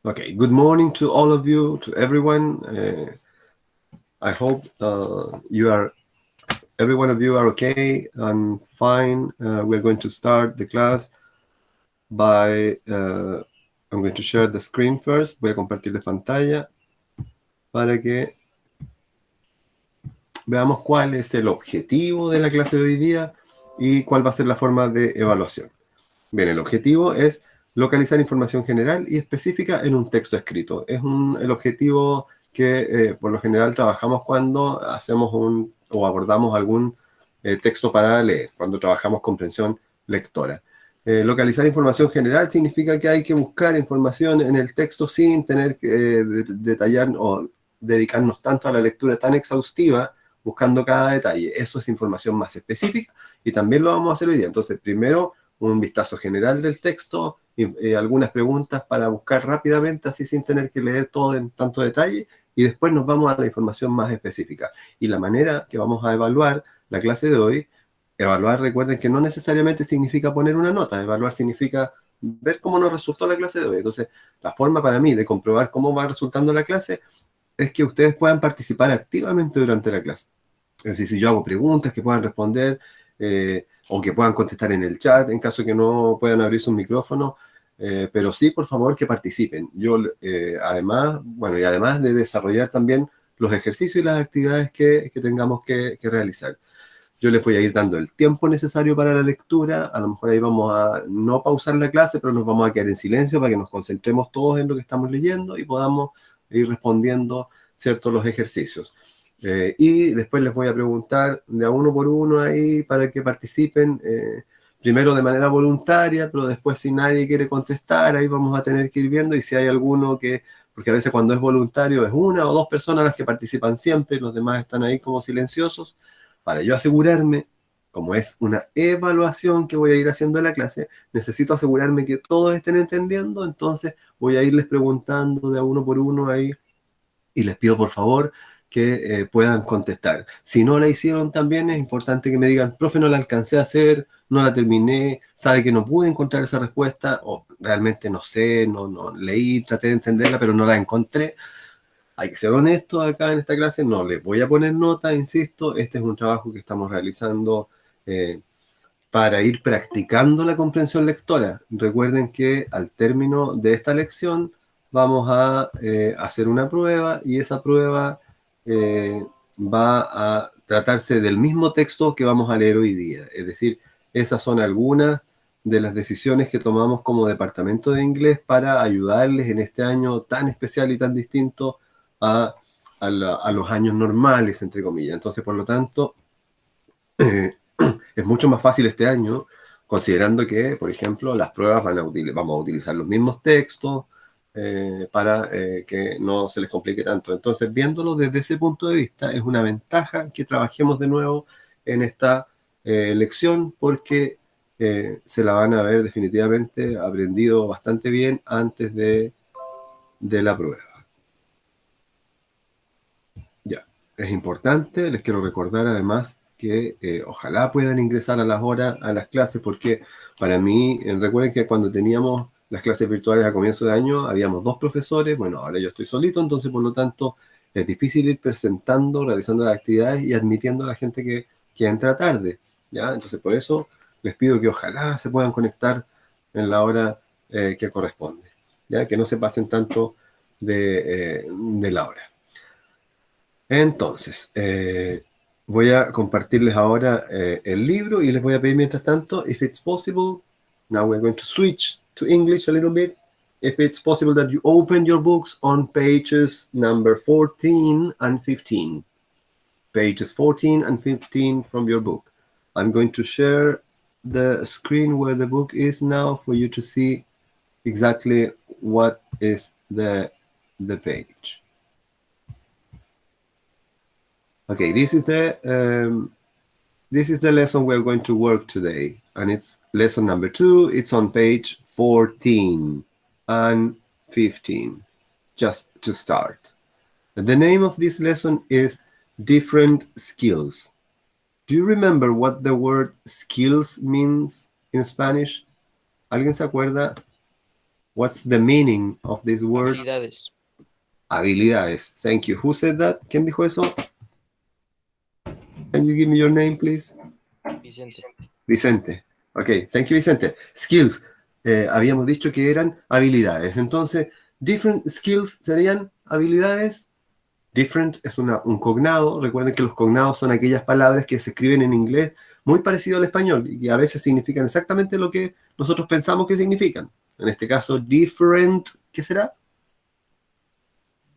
Okay, good morning to all of you, to everyone. I hope every one of you are okay and fine. We're going to start the class by, I'm going to share the screen first. Voy a compartirles pantalla para que veamos cuál es el objetivo de la clase de hoy día y cuál va a ser la forma de evaluación. Bien, el objetivo es localizar información general y específica en un texto escrito. Es el objetivo que por lo general trabajamos cuando hacemos o abordamos algún texto para leer, cuando trabajamos comprensión lectora. Localizar información general significa que hay que buscar información en el texto sin tener que detallar o dedicarnos tanto a la lectura tan exhaustiva, buscando cada detalle. Eso es información más específica y también lo vamos a hacer hoy día. Entonces, primero, un vistazo general del texto y algunas preguntas para buscar rápidamente, así sin tener que leer todo en tanto detalle, y después nos vamos a la información más específica. Y la manera que vamos a evaluar la clase de hoy, recuerden que no necesariamente significa poner una nota, evaluar significa ver cómo nos resultó la clase de hoy. Entonces, la forma para mí de comprobar cómo va resultando la clase es que ustedes puedan participar activamente durante la clase. Es decir, si yo hago preguntas que puedan responder, o que puedan contestar en el chat en caso que no puedan abrir su micrófono, pero sí, por favor, que participen. Yo, además de desarrollar también los ejercicios y las actividades que tengamos que realizar. Yo les voy a ir dando el tiempo necesario para la lectura. A lo mejor ahí vamos a no pausar la clase, pero nos vamos a quedar en silencio para que nos concentremos todos en lo que estamos leyendo y podamos ir respondiendo, ¿cierto?, los ejercicios. Y después les voy a preguntar de a uno por uno ahí para que participen, primero de manera voluntaria, pero después si nadie quiere contestar, ahí vamos a tener que ir viendo, y si hay alguno porque a veces cuando es voluntario es una o dos personas las que participan siempre, los demás están ahí como silenciosos, para yo asegurarme, como es una evaluación que voy a ir haciendo en la clase, necesito asegurarme que todos estén entendiendo, entonces voy a irles preguntando de a uno por uno ahí, y les pido por favor que puedan contestar. Si no la hicieron también, es importante que me digan, profe, no la alcancé a hacer, no la terminé, sabe que no pude encontrar esa respuesta, o realmente no sé, no leí, traté de entenderla, pero no la encontré. Hay que ser honestos acá en esta clase, no les voy a poner nota, insisto, este es un trabajo que estamos realizando para ir practicando la comprensión lectora. Recuerden que al término de esta lección vamos a hacer una prueba, y esa prueba va a tratarse del mismo texto que vamos a leer hoy día. Es decir, esas son algunas de las decisiones que tomamos como departamento de inglés para ayudarles en este año tan especial y tan distinto a los años normales, entre comillas. Entonces, por lo tanto, es mucho más fácil este año, considerando que, por ejemplo, las pruebas vamos a utilizar los mismos textos para que no se les complique tanto. Entonces, viéndolo desde ese punto de vista, es una ventaja que trabajemos de nuevo en esta lección, porque se la van a haber definitivamente aprendido bastante bien antes de la prueba. Ya, es importante, les quiero recordar además que ojalá puedan ingresar a las horas a las clases, porque para mí, recuerden que cuando teníamos las clases virtuales a comienzo de año, habíamos 2 profesores, bueno, ahora yo estoy solito, entonces por lo tanto es difícil ir presentando, realizando las actividades y admitiendo a la gente que entra tarde, ¿ya? Entonces por eso les pido que ojalá se puedan conectar en la hora que corresponde, ¿ya? Que no se pasen tanto de la hora. Entonces, voy a compartirles ahora el libro, y les voy a pedir mientras tanto, if it's possible, now we're going to switch to English a little bit, if it's possible that you open your books on pages number 14 and 15. Pages 14 and 15 from your book. I'm going to share the screen where the book is now for you to see exactly what is the page. Okay, this is the lesson we're going to work today, and it's lesson number 2. It's on page 14 and 15, just to start. The name of this lesson is Different Skills. Do you remember what the word skills means in Spanish? ¿Alguien se acuerda What's the meaning of this word? Habilidades. Habilidades. Thank you. Who said that? ¿Quién dijo eso? Can you give me your name, please? Vicente. Vicente. Ok, thank you, Vicente. Skills. Habíamos dicho que eran habilidades. Entonces, different skills serían habilidades. Different es un cognado. Recuerden que los cognados son aquellas palabras que se escriben en inglés muy parecido al español y a veces significan exactamente lo que nosotros pensamos que significan. En este caso, different, ¿qué será?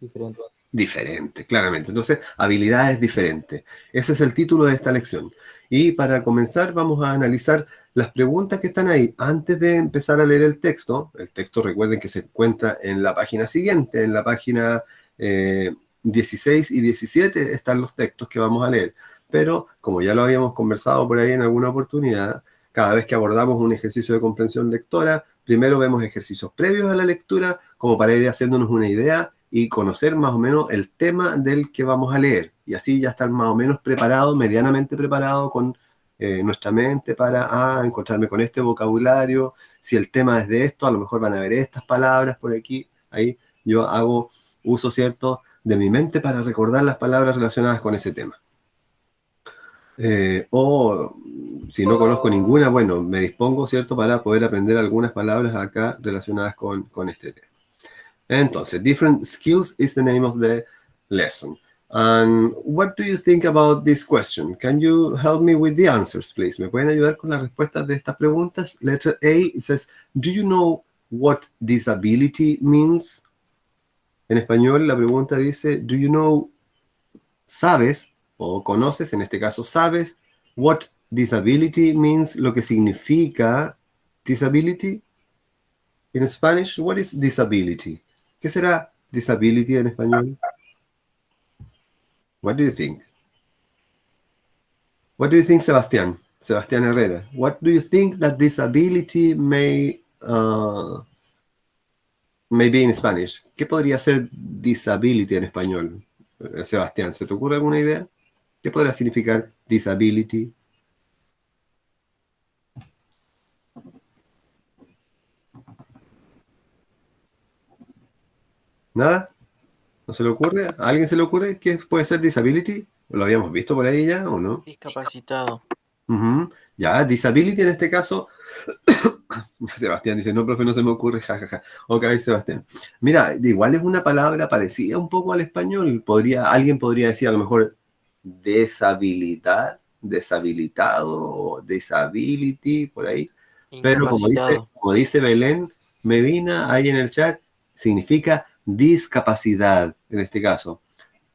Diferente. Diferente, claramente. Entonces, habilidades diferentes. Ese es el título de esta lección. Y para comenzar, vamos a analizar las preguntas que están ahí. Antes de empezar a leer el texto recuerden que se encuentra en la página siguiente, en la página 16 y 17 están los textos que vamos a leer. Pero, como ya lo habíamos conversado por ahí en alguna oportunidad, cada vez que abordamos un ejercicio de comprensión lectora, primero vemos ejercicios previos a la lectura, como para ir haciéndonos una idea y conocer más o menos el tema del que vamos a leer. Y así ya estar más o menos preparado, medianamente preparado con nuestra mente para encontrarme con este vocabulario. Si el tema es de esto, a lo mejor van a ver estas palabras por aquí. Ahí yo hago uso, ¿cierto?, de mi mente para recordar las palabras relacionadas con ese tema. O si no conozco ninguna, bueno, me dispongo, ¿cierto?, para poder aprender algunas palabras acá relacionadas con este tema. Entonces, different skills is the name of the lesson. And what do you think about this question? Can you help me with the answers, please? ¿Me pueden ayudar con las respuestas de estas preguntas? Letter A, it says, do you know what disability means? En español, la pregunta dice, do you know, sabes, o conoces, en este caso, sabes, what disability means, lo que significa disability? In Spanish, what is disability? ¿Qué será disability en español? What do you think? What do you think, Sebastián? Sebastián Herrera. What do you think that disability may be in Spanish? ¿Qué podría ser disability en español? Sebastián, ¿se te ocurre alguna idea? ¿Qué podrá significar disability? ¿Nada? ¿No se le ocurre? ¿A alguien se le ocurre qué puede ser disability? ¿Lo habíamos visto por ahí ya o no? Discapacitado. Ya, disability en este caso. Sebastián dice, no, profe, no se me ocurre, jajaja. Ok, Sebastián. Mira, igual es una palabra parecida un poco al español. Alguien podría decir a lo mejor deshabilitar, deshabilitado o disability, por ahí. Pero Incapacitado. como dice Belén Medina ahí en el chat, significa discapacidad en este caso.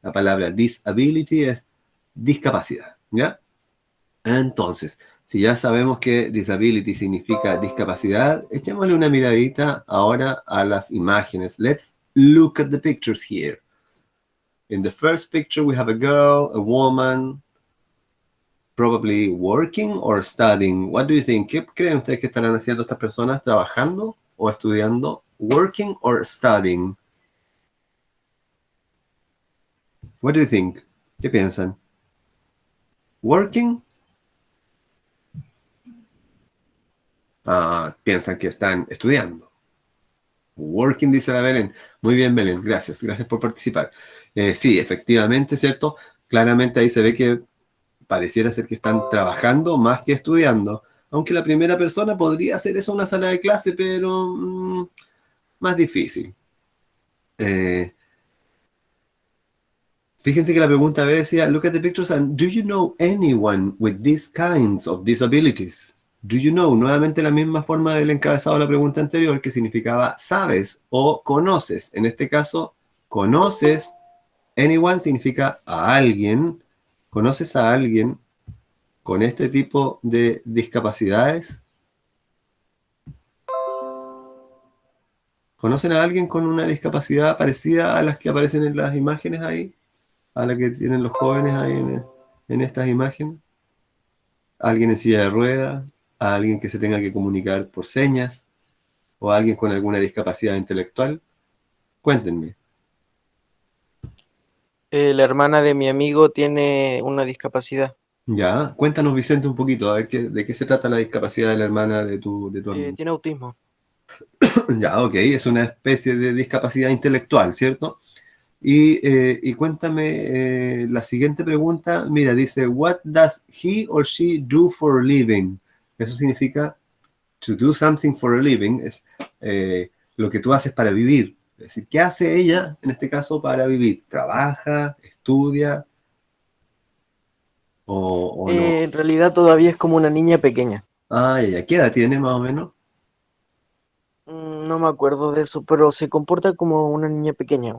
La palabra disability es discapacidad, ¿ya? Entonces, si ya sabemos que disability significa discapacidad, echémosle una miradita ahora a las imágenes. Let's look at the pictures here. In the first picture, we have a girl, a woman, probably working or studying. What do you think? ¿Qué creen ustedes que estarán haciendo estas personas? ¿Trabajando o estudiando? Working or studying? What do you think? ¿Qué piensan? Working? Piensan que están estudiando. Working, dice la Belén. Muy bien, Belén, gracias por participar. Sí, efectivamente, ¿cierto? Claramente ahí se ve que pareciera ser que están trabajando más que estudiando. Aunque la primera persona podría hacer eso en una sala de clase, pero más difícil. Fíjense que la pregunta B decía, look at the pictures and do you know anyone with these kinds of disabilities? Do you know? Nuevamente la misma forma del encabezado de la pregunta anterior que significaba sabes o conoces. En este caso, conoces, anyone significa a alguien. ¿Conoces a alguien con este tipo de discapacidades? ¿Conocen a alguien con una discapacidad parecida a las que aparecen en las imágenes ahí? ¿A la que tienen los jóvenes ahí en estas imágenes? ¿A alguien en silla de ruedas? ¿A alguien que se tenga que comunicar por señas? ¿O a alguien con alguna discapacidad intelectual? Cuéntenme. La hermana de mi amigo tiene una discapacidad. Ya, cuéntanos, Vicente, un poquito, a ver de qué se trata la discapacidad de la hermana de tu amigo. Tiene autismo. Ya, ok, es una especie de discapacidad intelectual, ¿cierto? Y cuéntame la siguiente pregunta. Mira, dice, what does he or she do for a living? Eso significa to do something for a living, es lo que tú haces para vivir. Es decir, ¿qué hace ella en este caso para vivir? ¿Trabaja? ¿Estudia? ¿O no? En realidad todavía es como una niña pequeña. Ah, ella, ¿qué edad tiene más o menos? No me acuerdo de eso, pero se comporta como una niña pequeña.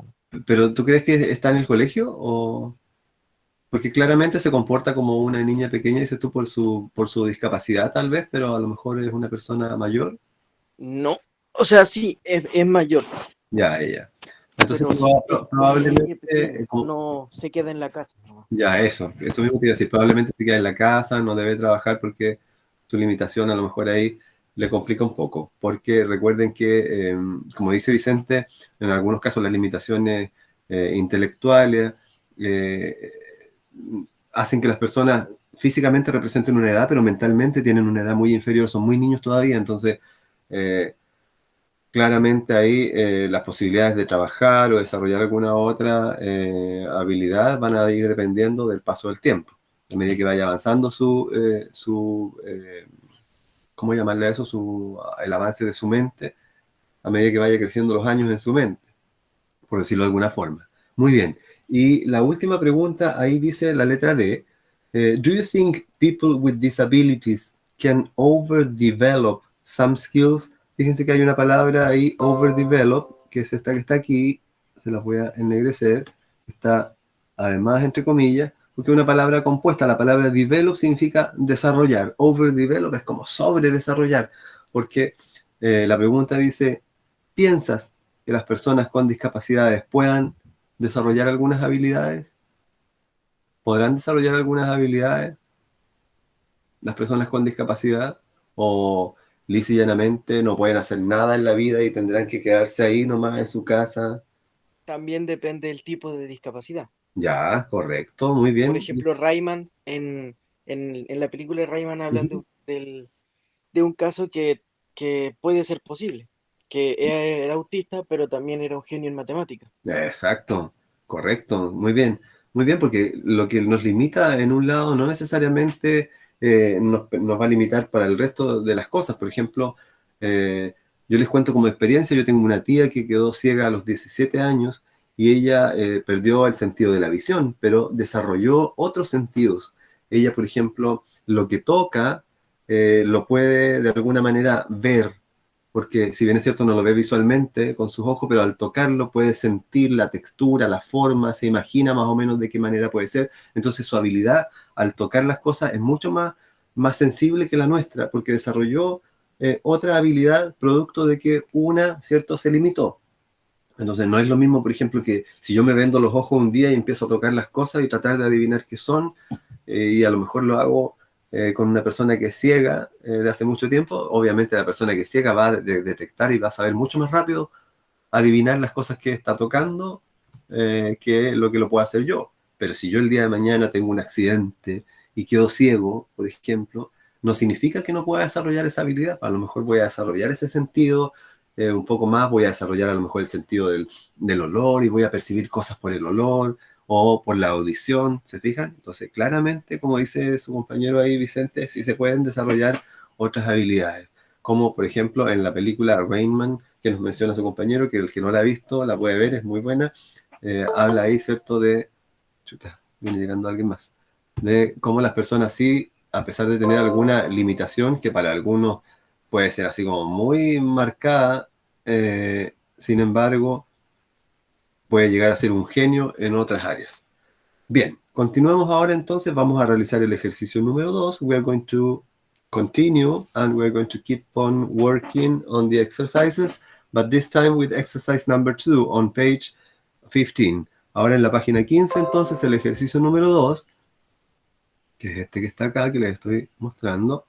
¿Pero tú crees que está en el colegio? ¿O...? Porque claramente se comporta como una niña pequeña, dices tú, por su discapacidad tal vez, pero a lo mejor es una persona mayor. No, o sea, sí, es mayor, Ya, ella. Entonces, pero sí, es como una probablemente, niña pequeña. No se queda en la casa, ¿no? ya, eso mismo te iba a decir, probablemente se queda en la casa, no debe trabajar porque su limitación a lo mejor ahí le complica un poco, porque recuerden que, como dice Vicente, en algunos casos las limitaciones intelectuales eh, hacen que las personas físicamente representen una edad, pero mentalmente tienen una edad muy inferior, son muy niños todavía, entonces eh, claramente ahí las posibilidades de trabajar o desarrollar alguna otra habilidad van a ir dependiendo del paso del tiempo. A medida que vaya avanzando ¿cómo llamarle a eso? El avance de su mente, a medida que vaya creciendo los años en su mente, por decirlo de alguna forma. Muy bien. Y la última pregunta, ahí dice la letra D. Do you think people with disabilities can overdevelop some skills? Fíjense que hay una palabra ahí, overdevelop, que es esta que está aquí, se las voy a ennegrecer, está además entre comillas, porque es una palabra compuesta. La palabra develop significa desarrollar, overdevelop es como sobre desarrollar, porque la pregunta dice, ¿piensas que las personas con discapacidades puedan desarrollar algunas habilidades? ¿Podrán desarrollar algunas habilidades las personas con discapacidad? ¿O lisa y llanamente no pueden hacer nada en la vida y tendrán que quedarse ahí nomás en su casa? También depende del tipo de discapacidad. Ya, correcto, muy Por bien. ejemplo, Rayman, en la película de Rayman hablan Ujú. de un caso que puede ser posible, que era autista, pero también era un genio en matemáticas. Exacto, correcto, muy bien. Muy bien, porque lo que nos limita en un lado no necesariamente nos va a limitar para el resto de las cosas. Por ejemplo, yo les cuento como experiencia, yo tengo una tía que quedó ciega a los 17 años y ella perdió el sentido de la visión, pero desarrolló otros sentidos. Ella, por ejemplo, lo que toca, lo puede de alguna manera ver, porque si bien es cierto no lo ve visualmente con sus ojos, pero al tocarlo puede sentir la textura, la forma, se imagina más o menos de qué manera puede ser. Entonces su habilidad al tocar las cosas es mucho más sensible que la nuestra, porque desarrolló otra habilidad producto de que una, ¿cierto?, se limitó. Entonces no es lo mismo, por ejemplo, que si yo me vendo los ojos un día y empiezo a tocar las cosas y tratar de adivinar qué son, y a lo mejor lo hago con una persona que es ciega de hace mucho tiempo, obviamente la persona que es ciega va a detectar y va a saber mucho más rápido adivinar las cosas que está tocando que lo que lo puedo hacer yo. Pero si yo el día de mañana tengo un accidente y quedo ciego, por ejemplo, no significa que no pueda desarrollar esa habilidad. A lo mejor voy a desarrollar ese sentido un poco más, voy a desarrollar a lo mejor el sentido del olor y voy a percibir cosas por el olor o por la audición, ¿se fijan? Entonces, claramente, como dice su compañero ahí, Vicente, sí se pueden desarrollar otras habilidades, como por ejemplo en la película Rain Man, que nos menciona su compañero, que el que no la ha visto la puede ver, es muy buena. Habla ahí, ¿cierto? De... Chuta, viene llegando alguien más. De cómo las personas sí, a pesar de tener alguna limitación, que para algunos puede ser así como muy marcada, sin embargo, puede llegar a ser un genio en otras áreas. Bien, continuamos ahora entonces, vamos a realizar el ejercicio número 2. We are going to continue and we're going to keep on working on the exercises, but this time with exercise number 2 on page 15. Ahora en la página 15 entonces el ejercicio número 2, que es este que está acá, que les estoy mostrando,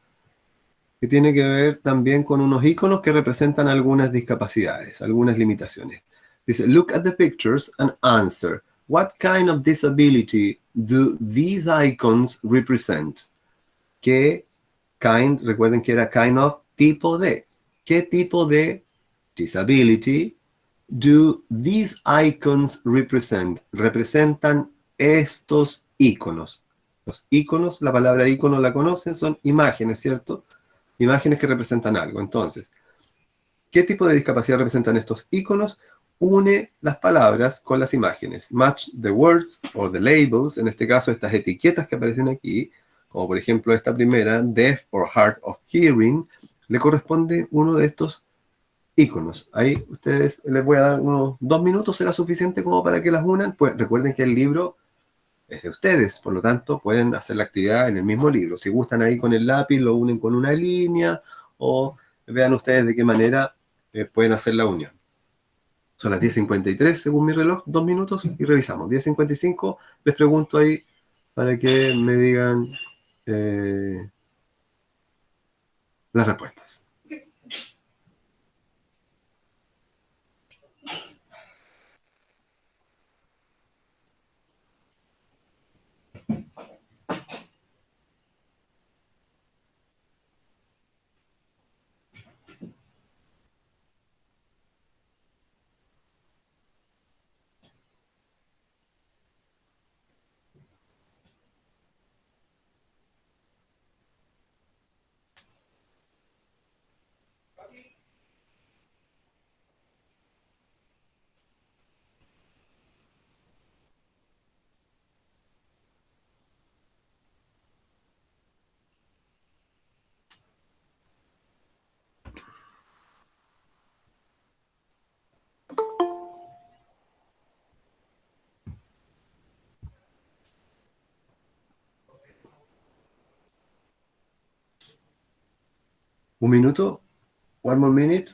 que tiene que ver también con unos iconos que representan algunas discapacidades, algunas limitaciones. Dice, look at the pictures and answer. What kind of disability do these icons represent? ¿Qué kind? Recuerden que era kind of, tipo de. ¿Qué tipo de disability, do these icons represent? Representan estos iconos. Los iconos, la palabra icono la conocen, son imágenes, ¿cierto? Imágenes que representan algo. Entonces, ¿qué tipo de discapacidad representan estos iconos? Une las palabras con las imágenes. Match the words or the labels, en este caso estas etiquetas que aparecen aquí, como por ejemplo esta primera, deaf or hard of hearing, le corresponde uno de estos iconos. Ahí ustedes les voy a dar unos 2 minutos, será suficiente como para que las unan. Pues recuerden que el libro es de ustedes, por lo tanto pueden hacer la actividad en el mismo libro. Si gustan ahí con el lápiz, lo unen con una línea o vean ustedes de qué manera pueden hacer la unión. Son las 10:53 según mi reloj, 2 minutos y revisamos. 10:55 les pregunto ahí para que me digan las respuestas. Un minuto. One more minute.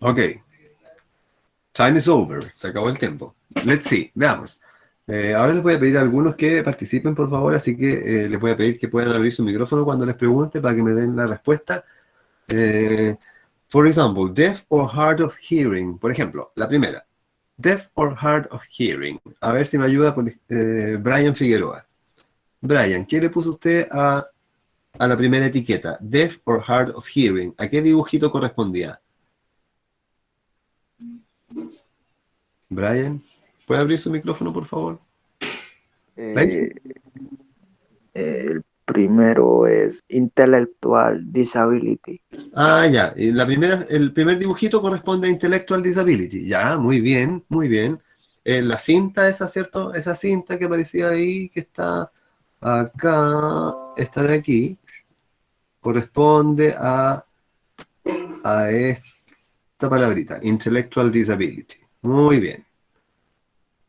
Ok. Time is over. Se acabó el tiempo. Let's see. Veamos. Ahora les voy a pedir a algunos que participen, por favor, así que les voy a pedir que puedan abrir su micrófono cuando les pregunte para que me den la respuesta. For example, deaf or hard of hearing. Por ejemplo, la primera. Deaf or hard of hearing. A ver si me ayuda Brian Figueroa. Brian, ¿qué le puso usted a la primera etiqueta? Deaf or hard of hearing. ¿A qué dibujito correspondía? Brian, ¿puede abrir su micrófono, por favor? El primero es Intellectual Disability. Ah, ya. Y el primer dibujito corresponde a Intellectual Disability. Ya, muy bien, muy bien. La cinta esa, ¿cierto? Esa cinta que aparecía ahí, que está acá, esta de aquí, corresponde a esta palabrita, Intellectual Disability. Muy bien.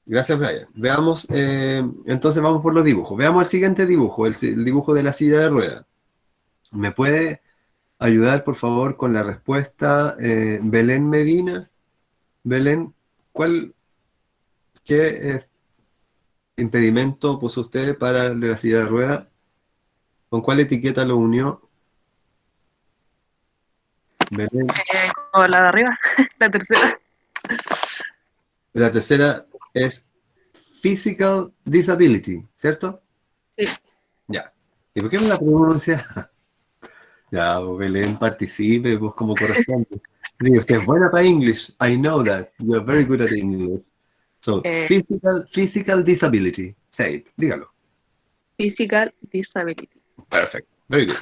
Gracias, Brian. Veamos, entonces vamos por los dibujos. Veamos el siguiente dibujo, el dibujo de la silla de ruedas. ¿Me puede ayudar, por favor, con la respuesta Belén Medina? Belén, ¿qué impedimento puso usted para el de la silla de ruedas? ¿Con cuál etiqueta lo unió? Belén. O la de arriba, la tercera. La tercera es Physical Disability, ¿cierto? Sí. Ya. ¿Y por qué me la pronuncia? Ya, pues, Belén, participe, pues como corresponde. Digo, usted es buena para English. I know that. You're very good at English. So, physical disability. Say it. Dígalo. Physical Disability. Perfect. Very good.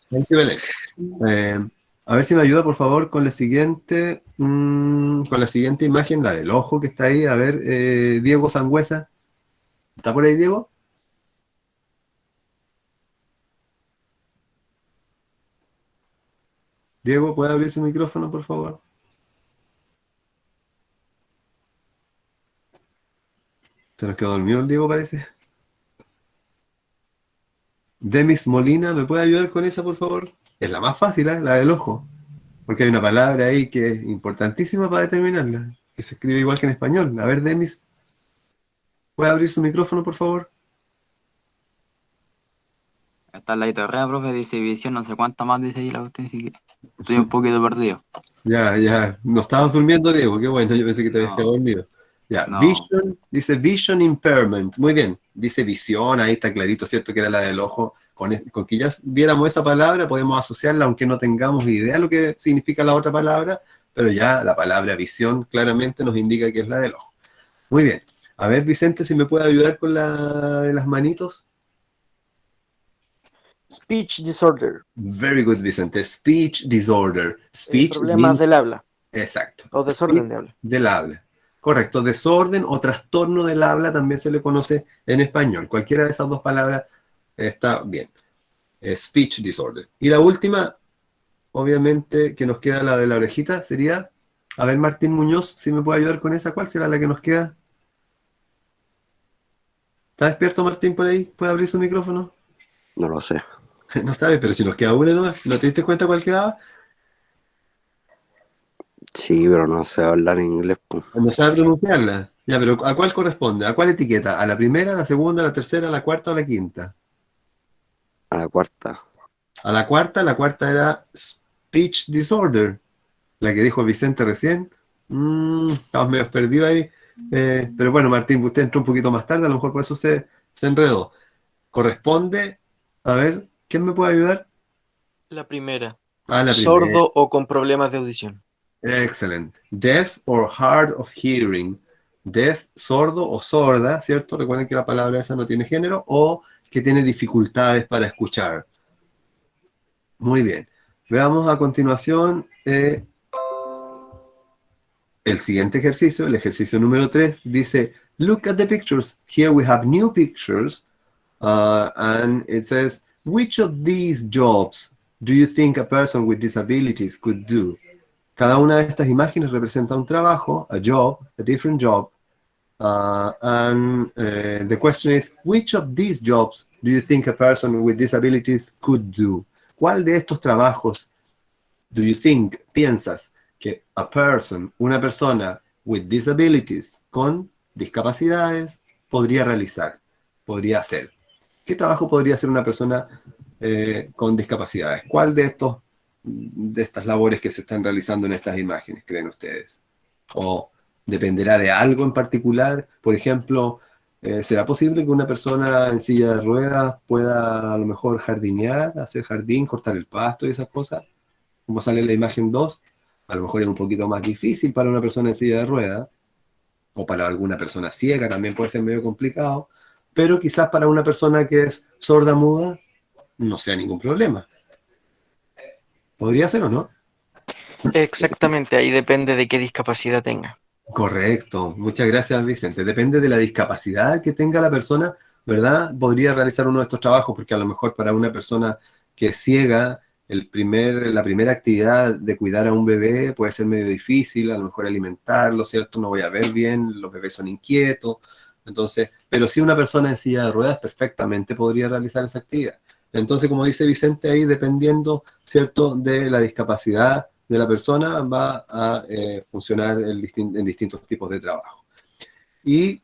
Thank you, Belén. A ver si me ayuda, por favor, con la siguiente imagen, la del ojo que está ahí. A ver, Diego Sangüesa. ¿Está por ahí, Diego? Diego, ¿puede abrir su micrófono, por favor? Se nos quedó dormido el Diego, parece. Demis Molina, ¿me puede ayudar con esa, por favor? Es la más fácil, ¿eh? La del ojo. Porque hay una palabra ahí que es importantísima para determinarla. que se escribe igual que en español. A ver, Demis, ¿puede abrir su micrófono, por favor? Está al ladito de arriba, profe, dice visión, no sé cuánta más dice ahí la cuestión, así que estoy un poquito perdido. Ya. No estabas durmiendo, Diego. Qué bueno, yo pensé que te habías quedado No, dormido. Ya, no. vision, dice vision impairment. Muy bien, dice visión, ahí está clarito, ¿cierto? Que era la del ojo. Con que ya viéramos esa palabra, podemos asociarla, aunque no tengamos idea de lo que significa la otra palabra, pero ya la palabra visión claramente nos indica que es la del ojo. Muy bien. A ver, Vicente, si me puede ayudar con la de las manitos. Speech disorder. Very good, Vicente. Speech disorder. Speech Problemas means... del habla Exacto. o desorden de habla. Del habla. Correcto. Desorden o trastorno del habla también se le conoce en español. Cualquiera de esas dos palabras está bien. Speech disorder. Y la última, obviamente, que nos queda la de la orejita, sería... A ver, Martín Muñoz, si me puede ayudar con esa, ¿cuál será la que nos queda? ¿Está despierto Martín por ahí? ¿Puede abrir su micrófono? No lo sé. No sabe, pero si nos queda una nomás, ¿no te diste cuenta cuál quedaba? Sí, pero no sé hablar inglés, pues. No sabe pronunciarla. Ya, pero ¿a cuál corresponde? ¿A cuál etiqueta? ¿A la primera, a la segunda, a la tercera, a la cuarta o a la quinta? A la cuarta. A la cuarta era speech disorder, la que dijo Vicente recién. Estamos medio perdidos ahí. Pero bueno, Martín, usted entró un poquito más tarde, a lo mejor por eso se enredó. Corresponde, a ver, ¿quién me puede ayudar? La primera. Ah, la primera. Sordo o con problemas de audición. Excellent. Deaf or hard of hearing. Deaf, sordo o sorda, ¿cierto? Recuerden que la palabra esa no tiene género, o que tiene dificultades para escuchar. Muy bien. Veamos a continuación el siguiente ejercicio, el ejercicio número 3. Dice, look at the pictures. Here we have new pictures. And it says, which of these jobs do you think a person with disabilities could do? Cada una de estas imágenes representa un trabajo, a job, a different job. And the question is, which of these jobs do you think a person with disabilities could do? ¿Cuál de estos trabajos do you think, piensas, que a person, una persona with disabilities, con discapacidades, podría realizar, podría hacer? ¿Qué trabajo podría hacer una persona con discapacidades? ¿Cuál de estas labores que se están realizando en estas imágenes creen ustedes? ¿O dependerá de algo en particular? Por ejemplo, ¿será posible que una persona en silla de ruedas pueda a lo mejor jardinear, hacer jardín, cortar el pasto y esas cosas? Como sale en la imagen 2, a lo mejor es un poquito más difícil para una persona en silla de ruedas, o para alguna persona ciega también puede ser medio complicado, pero quizás para una persona que es sorda muda no sea ningún problema. ¿Podría ser o no? Exactamente, ahí depende de qué discapacidad tenga. Correcto, muchas gracias Vicente. Depende de la discapacidad que tenga la persona, ¿verdad? Podría realizar uno de estos trabajos, porque a lo mejor para una persona que es ciega, la primera actividad de cuidar a un bebé puede ser medio difícil, a lo mejor alimentarlo, ¿cierto? No voy a ver bien, los bebés son inquietos, entonces, pero si una persona en silla de ruedas perfectamente podría realizar esa actividad. Entonces, como dice Vicente ahí, dependiendo, ¿cierto?, de la discapacidad de la persona, va a funcionar en distintos tipos de trabajo. Y,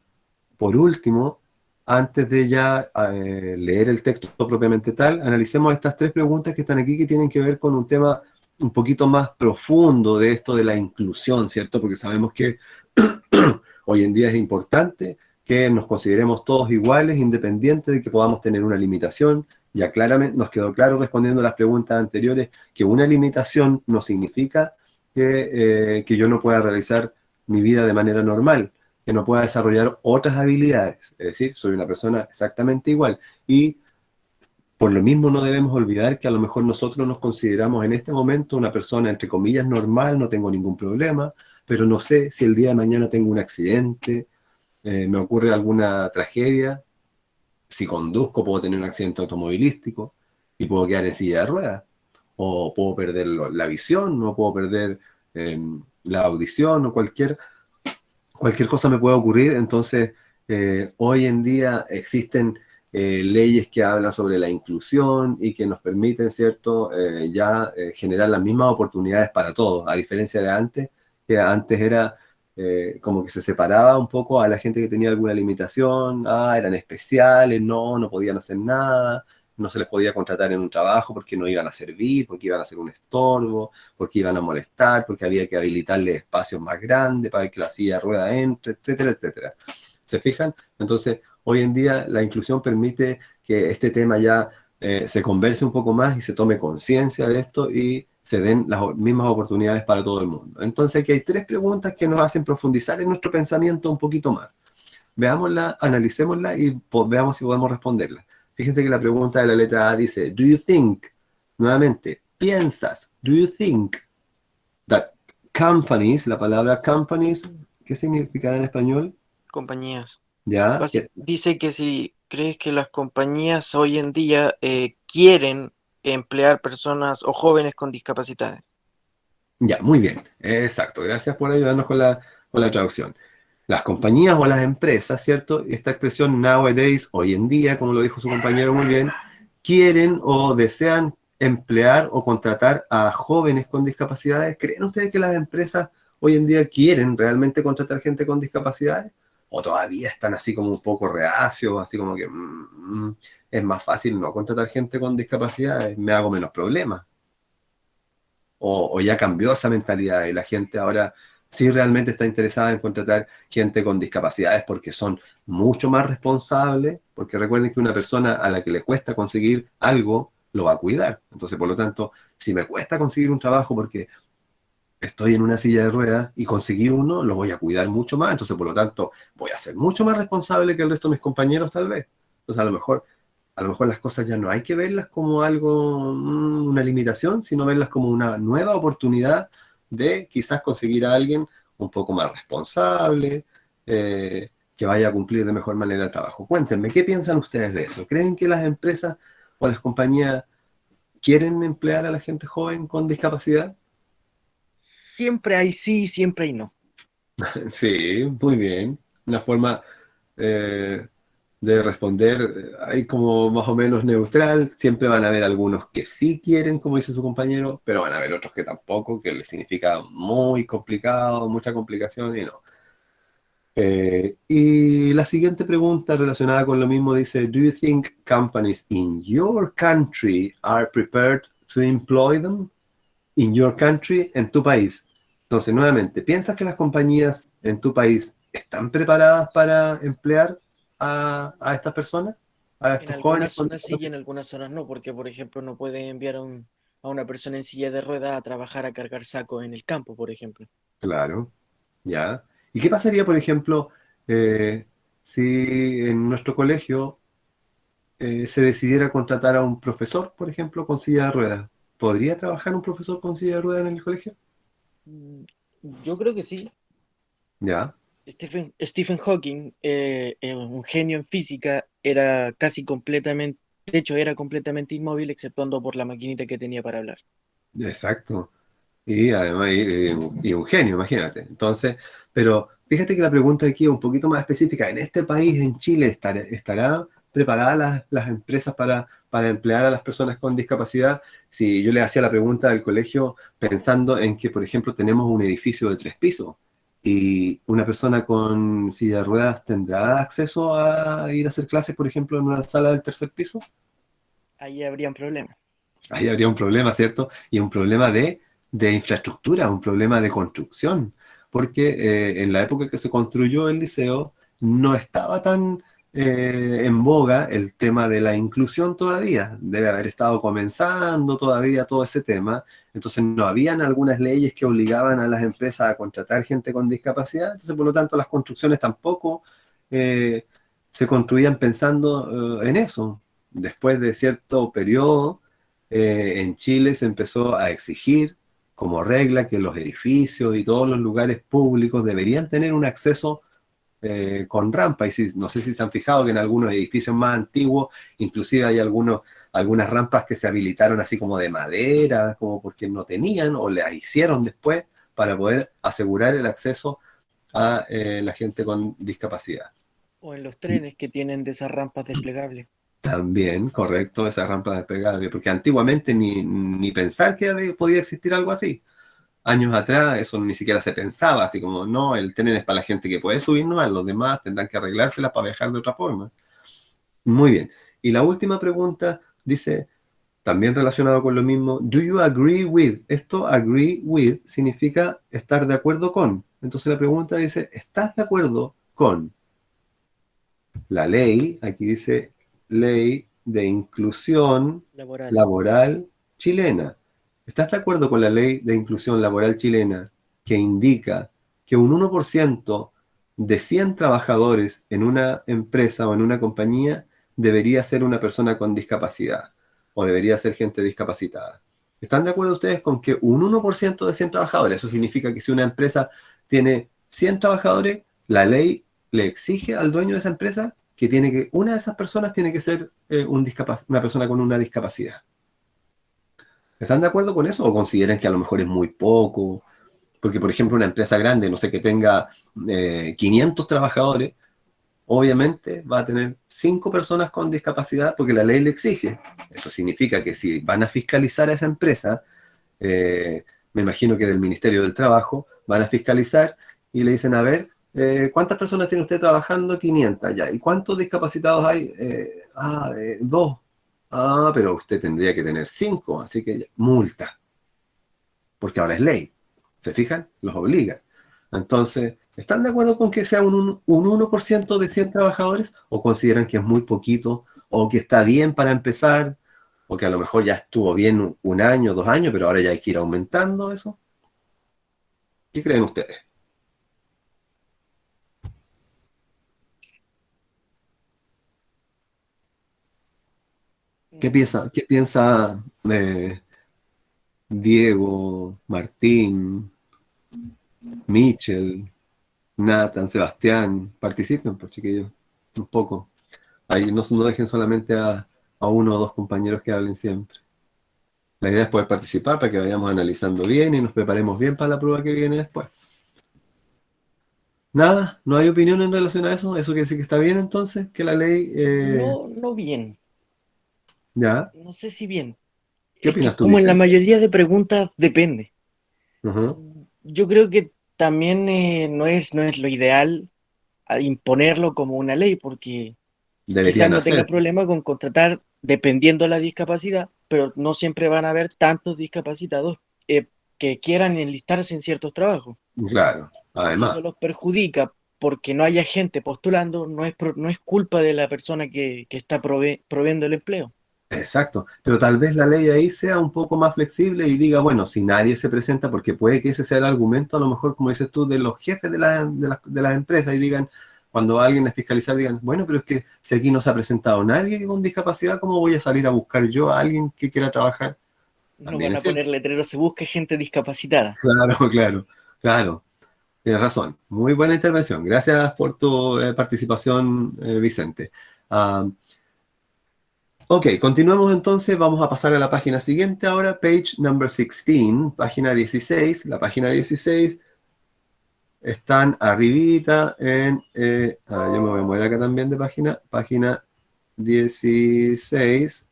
por último, antes de ya leer el texto propiamente tal, analicemos estas 3 preguntas que están aquí, que tienen que ver con un tema un poquito más profundo de esto de la inclusión, ¿cierto? Porque sabemos que hoy en día es importante que nos consideremos todos iguales, independientes de que podamos tener una limitación. Ya claramente nos quedó claro respondiendo a las preguntas anteriores que una limitación no significa que yo no pueda realizar mi vida de manera normal, que no pueda desarrollar otras habilidades. Es decir, soy una persona exactamente igual. Y por lo mismo no debemos olvidar que a lo mejor nosotros nos consideramos en este momento una persona, entre comillas, normal, no tengo ningún problema, pero no sé si el día de mañana tengo un accidente, me ocurre alguna tragedia. Si conduzco puedo tener un accidente automovilístico y puedo quedar en silla de ruedas, o puedo perder la visión, o puedo perder la audición, o cualquier cosa me puede ocurrir. Entonces, hoy en día existen leyes que hablan sobre la inclusión y que nos permiten, ¿cierto?, generar las mismas oportunidades para todos, a diferencia de antes, que antes era como que se separaba un poco a la gente que tenía alguna limitación, eran especiales, no podían hacer nada, no se les podía contratar en un trabajo porque no iban a servir, porque iban a ser un estorbo, porque iban a molestar, porque había que habilitarle espacios más grandes para que la silla de rueda entre, etcétera, etcétera. ¿Se fijan? Entonces, hoy en día la inclusión permite que este tema ya se converse un poco más y se tome conciencia de esto y se den las mismas oportunidades para todo el mundo. Entonces aquí hay 3 preguntas que nos hacen profundizar en nuestro pensamiento un poquito más. Veámosla, analicémosla y veamos si podemos responderla. Fíjense que la pregunta de la letra A dice, do you think, nuevamente, piensas, do you think that companies, la palabra companies, ¿qué significará en español? Compañías. Ya, Dice que si crees que las compañías hoy en día quieren emplear personas o jóvenes con discapacidades. ya, muy bien, exacto, gracias por ayudarnos con la traducción. Las compañías o las empresas, ¿cierto? Esta expresión nowadays, hoy en día, como lo dijo su compañero muy bien, quieren o desean emplear o contratar a jóvenes con discapacidades. ¿Creen ustedes que las empresas hoy en día quieren realmente contratar gente con discapacidades? ¿O todavía están así como un poco reacios, así como que es más fácil no contratar gente con discapacidades, me hago menos problemas? O ya cambió esa mentalidad y la gente ahora sí realmente está interesada en contratar gente con discapacidades porque son mucho más responsables, porque recuerden que una persona a la que le cuesta conseguir algo, lo va a cuidar. Entonces, por lo tanto, si me cuesta conseguir un trabajo porque estoy en una silla de ruedas y conseguí uno, lo voy a cuidar mucho más. Entonces, por lo tanto, voy a ser mucho más responsable que el resto de mis compañeros, tal vez. Entonces, a lo mejor las cosas ya no hay que verlas como algo, una limitación, sino verlas como una nueva oportunidad de quizás conseguir a alguien un poco más responsable, que vaya a cumplir de mejor manera el trabajo. Cuéntenme, ¿qué piensan ustedes de eso? ¿Creen que las empresas o las compañías quieren emplear a la gente joven con discapacidad? Siempre hay sí, siempre hay no. Sí, muy bien. Una forma eh, de responder ahí como más o menos neutral. Siempre van a haber algunos que sí quieren, como dice su compañero, pero van a haber otros que tampoco, que les significa muy complicado, mucha complicación y no. Y la siguiente pregunta relacionada con lo mismo dice, ¿Do you think companies in your country are prepared to employ them? In your country, en tu país. Entonces, nuevamente, ¿piensas que las compañías en tu país están preparadas para emplear a estas personas? A En estos jóvenes algunas con zonas sí y discapacidad. en algunas zonas no, porque por ejemplo no puede enviar a una persona en silla de ruedas a trabajar a cargar saco en el campo, por ejemplo. Claro, ya. ¿Y qué pasaría, por ejemplo, eh, si en nuestro colegio se decidiera contratar a un profesor, por ejemplo, con silla de ruedas? ¿Podría trabajar un profesor con silla de ruedas en el colegio? Mm, Yo creo que sí. Ya. Stephen Hawking, un genio en física, era casi completamente, de hecho era completamente inmóvil exceptuando por la maquinita que tenía para hablar. Exacto. Y además, y un genio, imagínate. Entonces, pero fíjate que la pregunta aquí es un poquito más específica. ¿En este país, en Chile, estará preparadas las empresas para emplear a las personas con discapacidad? Si yo le hacía la pregunta del colegio pensando en que, por ejemplo, tenemos un edificio de 3 pisos y una persona con silla de ruedas tendrá acceso a ir a hacer clases, por ejemplo, en una sala del 3er piso, Ahí habrían problemas. ahí habría un problema, ¿cierto? Y un problema de infraestructura, un problema de construcción, porque en la época que se construyó el liceo no estaba tan en boga el tema de la inclusión todavía, debe haber estado comenzando todavía todo ese tema, entonces no habían algunas leyes que obligaban a las empresas a contratar gente con discapacidad, entonces por lo tanto las construcciones tampoco eh, se construían pensando en eso. Después de cierto periodo, en Chile se empezó a exigir como regla que los edificios y todos los lugares públicos deberían tener un acceso con rampa. Y no sé si se han fijado que en algunos edificios más antiguos, inclusive hay algunas rampas que se habilitaron así como de madera, como porque no tenían o las hicieron después para poder asegurar el acceso a la gente con discapacidad. O en los trenes que tienen de esas rampas desplegables. También, correcto, esa rampa despegable, porque antiguamente ni pensar que podía existir algo así. años atrás eso ni siquiera se pensaba, así como, no, el tren es para la gente que puede subir, no, los demás tendrán que arreglárselas para viajar de otra forma. Muy bien. Y la última pregunta dice, también relacionado con lo mismo, do you agree with? Esto, agree with, significa estar de acuerdo con. Entonces la pregunta dice, ¿estás de acuerdo con la ley? Aquí dice, ley de inclusión Laboral. laboral chilena. ¿Estás de acuerdo con la ley de inclusión laboral chilena que indica que un 1% de 100 trabajadores en una empresa o en una compañía debería ser una persona con discapacidad o debería ser gente discapacitada? ¿Están de acuerdo ustedes con que un 1% de 100 trabajadores, eso significa que si una empresa tiene 100 trabajadores, la ley le exige al dueño de esa empresa que una de esas personas tiene que ser una persona con una discapacidad? ¿Están de acuerdo con eso o consideran que a lo mejor es muy poco? Porque, por ejemplo, una empresa grande, no sé, que tenga 500 trabajadores, obviamente va a tener 5 personas con discapacidad porque la ley le exige. Eso significa que si van a fiscalizar a esa empresa, me imagino que del Ministerio del Trabajo, van a fiscalizar y le dicen, a ver, ¿cuántas personas tiene usted trabajando? 500 ya. ¿Y cuántos discapacitados hay? 2. Ah, pero usted tendría que tener 5, así que multa. Porque ahora es ley. ¿Se fijan? Los obliga. Entonces, ¿están de acuerdo con que sea un 1% de 100 trabajadores? ¿O consideran que es muy poquito? ¿O que está bien para empezar? ¿O que a lo mejor ya estuvo bien un año, 2 años, pero ahora ya hay que ir aumentando eso? ¿Qué creen ustedes? ¿Qué piensa Diego, Martín, Michel, Nathan, Sebastián? Participen, pues, chiquillos, un poco. Ahí no dejen solamente a uno o dos compañeros que hablen siempre. La idea es poder participar para que vayamos analizando bien y nos preparemos bien para la prueba que viene después. Nada, no hay opinión en relación a eso. ¿Eso quiere decir que está bien entonces? Que la ley... No bien, Ya. no sé si bien. ¿Qué Es que opinas tú, como en la Vicente? mayoría de preguntas depende. Ujú. Yo creo que también no es lo ideal imponerlo como una ley, porque quizás Deberían no tenga hacerse. problema con contratar dependiendo de la discapacidad, pero no siempre van a haber tantos discapacitados que quieran enlistarse en ciertos trabajos. Claro, Y si además. eso los perjudica porque no haya gente postulando, no es culpa de la persona que está proveendo el empleo. Exacto, pero tal vez la ley ahí sea un poco más flexible y diga, bueno, si nadie se presenta, porque puede que ese sea el argumento, a lo mejor, como dices tú, de los jefes de las empresas y digan, cuando alguien es fiscalizar, digan, bueno, pero es que si aquí no se ha presentado nadie con discapacidad, ¿cómo voy a salir a buscar yo a alguien que quiera trabajar? No También van es a cierto. poner letreros, se busca gente discapacitada. Claro, claro, claro. Tienes razón. Muy buena intervención. Gracias por tu participación, Vicente. Ah, Ok, continuamos entonces, vamos a pasar a la página siguiente ahora, page number 16, página 16. La página 16 están arribita yo me voy a mover acá también de página 16,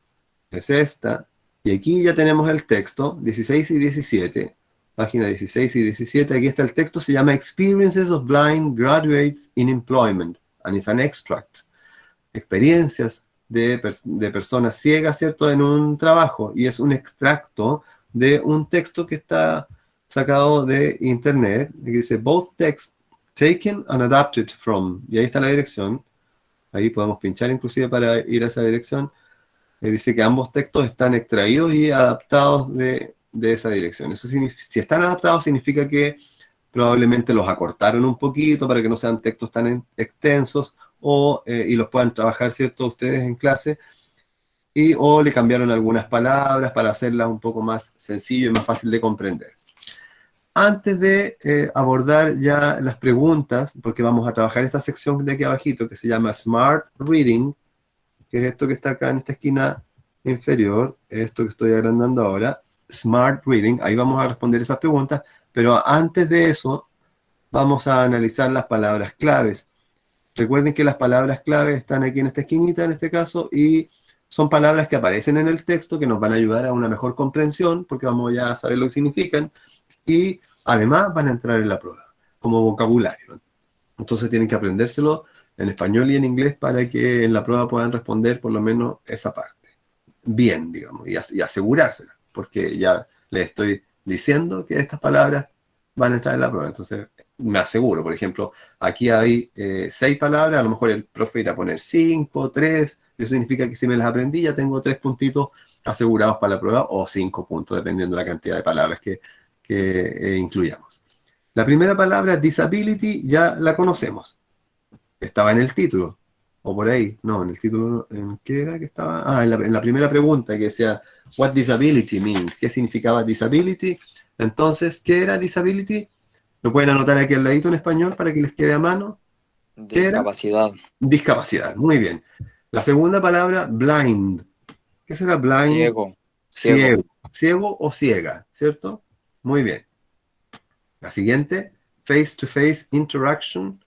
es esta, y aquí ya tenemos el texto, 16 y 17, página 16 y 17, aquí está el texto, se llama Experiences of Blind Graduates in Employment, and it's an extract. Experiencias de personas ciegas, ¿cierto?, en un trabajo, y es un extracto de un texto que está sacado de internet, que dice, both texts taken and adapted from, y ahí está la dirección, ahí podemos pinchar inclusive para ir a esa dirección, dice que ambos textos están extraídos y adaptados de esa dirección. Eso si están adaptados significa que probablemente los acortaron un poquito para que no sean textos tan extensos y los puedan trabajar, ¿cierto?, ustedes en clase, o le cambiaron algunas palabras para hacerlas un poco más sencillo y más fácil de comprender. Antes de abordar ya las preguntas, porque vamos a trabajar esta sección de aquí abajito que se llama Smart Reading, que es esto que está acá en esta esquina inferior, esto que estoy agrandando ahora, Smart Reading, ahí vamos a responder esas preguntas, pero antes de eso vamos a analizar las palabras claves. Recuerden que las palabras claves están aquí en esta esquinita, en este caso, y son palabras que aparecen en el texto que nos van a ayudar a una mejor comprensión, porque vamos ya a saber lo que significan, y además van a entrar en la prueba como vocabulario. Entonces tienen que aprendérselo en español y en inglés para que en la prueba puedan responder por lo menos esa parte bien, digamos, y asegurársela, porque ya les estoy diciendo que estas palabras van a entrar en la prueba. Entonces me aseguro, por ejemplo, aquí hay 6 palabras, a lo mejor el profe irá a poner 5, 3, eso significa que si me las aprendí ya tengo 3 puntitos asegurados para la prueba, o 5 puntos, dependiendo de la cantidad de palabras que incluyamos. La primera palabra, disability, ya la conocemos. Estaba en el título, o por ahí. No, en el título, ¿en qué era que estaba? Ah, en la primera pregunta que decía, what disability means? ¿Qué significaba disability? Entonces, ¿qué era disability? Lo pueden anotar aquí al ladito en español para que les quede a mano. ¿Qué era? Discapacidad. Discapacidad, muy bien. La segunda palabra, blind. ¿Qué será blind? Ciego. Ciego. Ciego o ciega, ¿cierto? Muy bien. La siguiente, face-to-face interaction.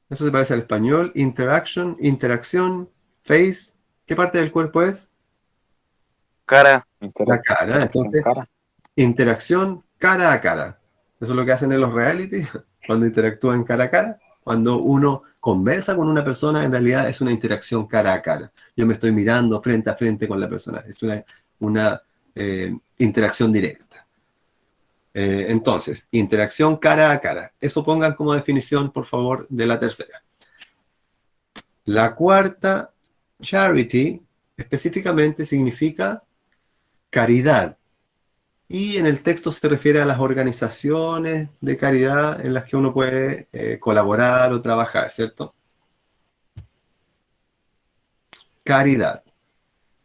Eso se parece al español. Interaction, interacción, face. ¿Qué parte del cuerpo es? Cara. La cara. Interacción Entonces, cara. interacción cara a cara. Eso es lo que hacen en los reality, cuando interactúan cara a cara. Cuando uno conversa con una persona, en realidad es una interacción cara a cara. Yo me estoy mirando frente a frente con la persona. Es una interacción directa. Entonces, interacción cara a cara. Eso pongan como definición, por favor, de la tercera. La cuarta, charity, específicamente significa caridad. Y en el texto se refiere a las organizaciones de caridad en las que uno puede colaborar o trabajar, ¿cierto? Caridad.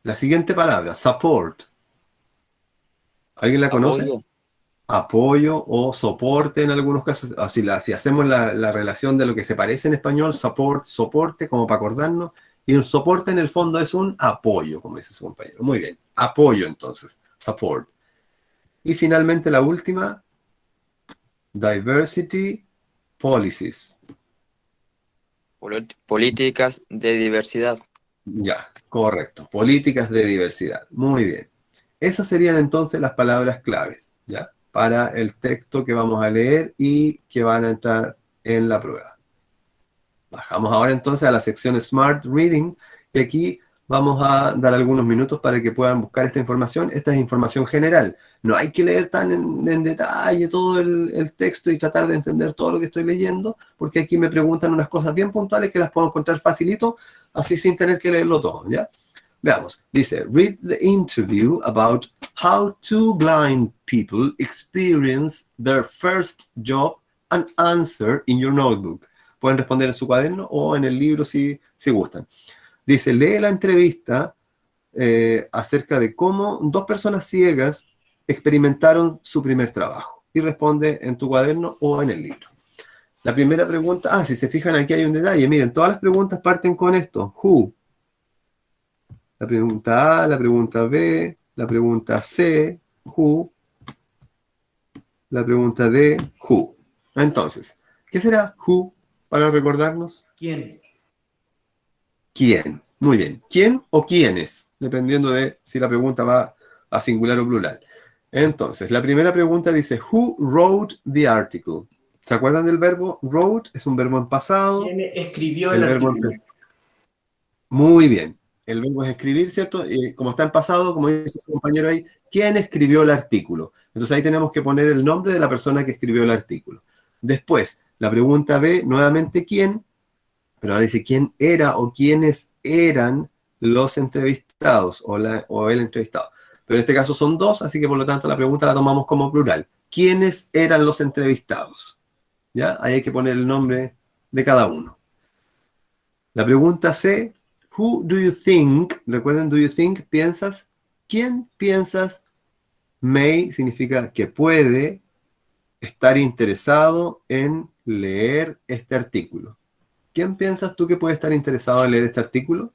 La siguiente palabra, support. ¿Alguien la conoce? Apoyo. Apoyo o soporte en algunos casos. Si hacemos la relación de lo que se parece en español, support, soporte, como para acordarnos. Y un soporte en el fondo es un apoyo, como dice su compañero. Muy bien. Apoyo entonces, support. Y finalmente la última, diversity policies. Políticas de diversidad. Ya, correcto. Políticas de diversidad. Muy bien. Esas serían entonces las palabras claves, ¿ya? Para el texto que vamos a leer y que van a entrar en la prueba. Bajamos ahora entonces a la sección Smart Reading y aquí vamos a dar algunos minutos para que puedan buscar esta información. Esta es información general. No hay que leer tan en detalle todo el texto y tratar de entender todo lo que estoy leyendo, porque aquí me preguntan unas cosas bien puntuales que las puedo encontrar facilito, así sin tener que leerlo todo, ¿ya? Veamos. Dice, read the interview about how 2 blind people experience their first job and answer in your notebook. Pueden responder en su cuaderno o en el libro si gustan. Dice, lee la entrevista acerca de cómo 2 personas ciegas experimentaron su primer trabajo. Y responde en tu cuaderno o en el libro. La primera pregunta, si se fijan aquí hay un detalle. Miren, todas las preguntas parten con esto. Who. La pregunta A, la pregunta B, la pregunta C, who. La pregunta D, who. Entonces, ¿qué será who para recordarnos? ¿Quién? ¿Quién? Muy bien. ¿Quién o quiénes? Dependiendo de si la pregunta va a singular o plural. Entonces, la primera pregunta dice, who wrote the article? ¿Se acuerdan del verbo wrote? Es un verbo en pasado. ¿Quién escribió El el verbo artículo? Muy bien. El verbo es escribir, ¿cierto? Y como está en pasado, como dice su compañero ahí, ¿quién escribió el artículo? Entonces ahí tenemos que poner el nombre de la persona que escribió el artículo. Después, la pregunta B, nuevamente, ¿quién? Pero ahora dice, ¿quién era o quiénes eran los entrevistados o el entrevistado? Pero en este caso son 2, así que por lo tanto la pregunta la tomamos como plural. ¿Quiénes eran los entrevistados? ¿Ya? Ahí hay que poner el nombre de cada uno. La pregunta C, who do you think? Recuerden, do you think, piensas. ¿Quién piensas? May significa que puede estar interesado en leer este artículo. ¿Quién piensas tú que puede estar interesado en leer este artículo?